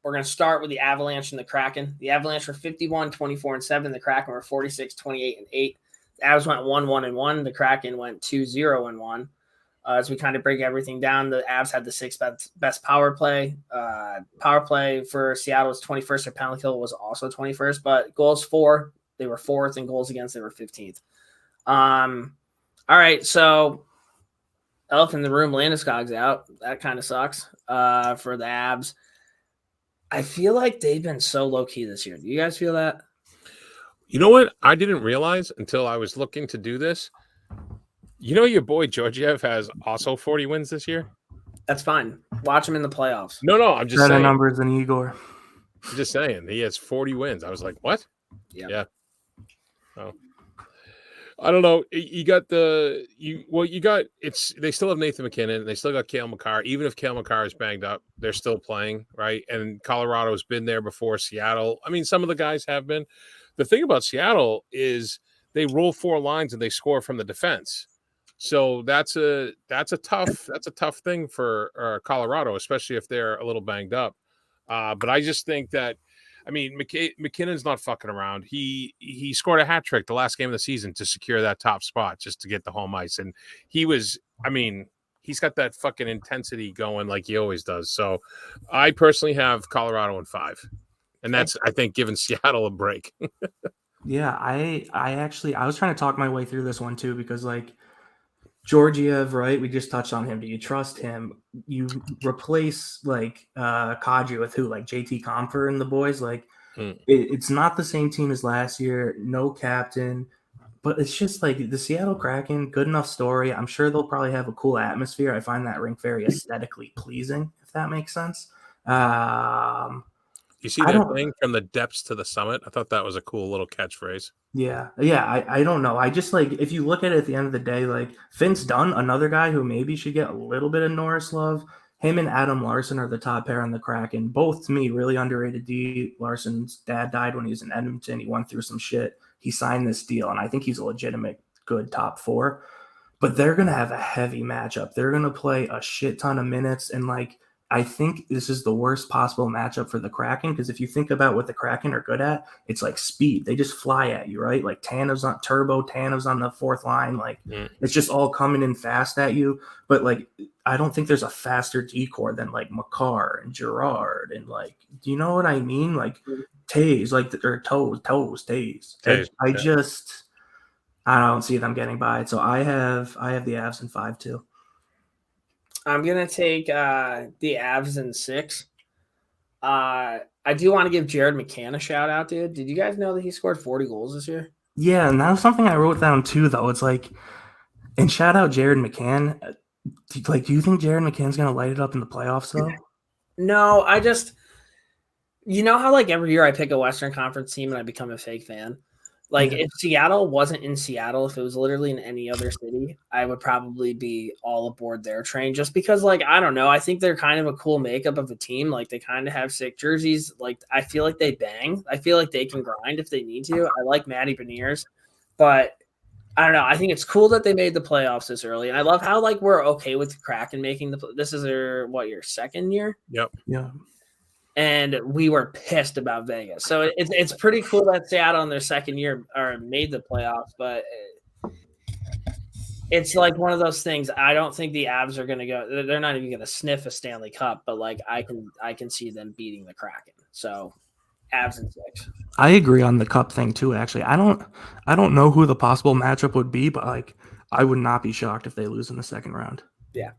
We're going to start with the Avalanche and the Kraken. The Avalanche were 51-24-7. The Kraken were 46-28-8. The Avs went 1-1-1. The Kraken went 2-0-1. As we kind of break everything down, the Avs had the sixth best power play. Power play for Seattle was 21st. Their penalty kill was also 21st, but goals for, they were 4th, and goals against, they were 15th. All right, so elephant in the room, Landeskog's out. That kind of sucks for the Avs. I feel like they've been so low-key this year. Do you guys feel that? You know what? I didn't realize until I was looking to do this. You know your boy Georgiev has also 40 wins this year? That's fine. Watch him in the playoffs. No, I'm just saying. Better numbers than Igor. I'm just saying. He has 40 wins. I was like, what? Yeah. Oh. I don't know. They still have Nathan MacKinnon. They still got Cale Makar. Even if Cale Makar is banged up, they're still playing, right? And Colorado's been there before Seattle. I mean, some of the guys have been. The thing about Seattle is they roll 4 lines and they score from the defense. So that's a tough thing for Colorado, especially if they're a little banged up. But I just think that, I mean, McKinnon's not fucking around. He scored a hat trick the last game of the season to secure that top spot just to get the home ice. And he's got that fucking intensity going like he always does. So I personally have Colorado in 5. And that's, I think, giving Seattle a break. Yeah, I was trying to talk my way through this one too, because like Georgiev, right? We just touched on him. Do you trust him? You replace like Kadri with who? Like JT Compher and the boys? Like it's not the same team as last year. No captain. But it's just like the Seattle Kraken, good enough story. I'm sure they'll probably have a cool atmosphere. I find that rink very aesthetically pleasing, if that makes sense. You see that thing from the depths to the summit? I thought that was a cool little catchphrase. Yeah. I don't know. I just like, if you look at it at the end of the day, like Vince Dunn, another guy who maybe should get a little bit of Norris love. Him and Adam Larson are the top pair on the Kraken. Both, to me, really underrated D. Larson's dad died when he was in Edmonton. He went through some shit. He signed this deal, and I think he's a legitimate good top 4. But they're going to have a heavy matchup. They're going to play a shit ton of minutes, and like, I think this is the worst possible matchup for the Kraken, because if you think about what the Kraken are good at, it's like speed. They just fly at you, right? Like Tanev's on the 4th line. Like it's just all coming in fast at you. But like, I don't think there's a faster decor than like Makar and Girard and like, do you know what I mean? Like Taze, like or Taze. I don't see them getting by it. So I have the Avs in 5 too. I'm going to take the Avs in 6. I do want to give Jared McCann a shout out, dude. Did you guys know that he scored 40 goals this year? Yeah, and that was something I wrote down too, though. It's like, and shout out Jared McCann. Like, do you think Jared McCann's going to light it up in the playoffs, though? No, you know how like every year I pick a Western Conference team and I become a fake fan? Like, if Seattle wasn't in Seattle, if it was literally in any other city, I would probably be all aboard their train just because, like, I don't know. I think they're kind of a cool makeup of a team. Like, they kind of have sick jerseys. Like, I feel like they bang. I feel like they can grind if they need to. I like Matty Beniers, but I don't know. I think it's cool that they made the playoffs this early. And I love how, like, we're okay with the Kraken making this is your 2nd year? Yep. Yeah. And we were pissed about Vegas. So it's pretty cool that Seattle in their 2nd year made the playoffs, but it's like one of those things. I don't think the Avs are going to go. They're not even going to sniff a Stanley Cup, but like I can see them beating the Kraken. So Avs in 6. I agree on the Cup thing too. Actually, I don't know who the possible matchup would be, but like I would not be shocked if they lose in the 2nd round. Yeah.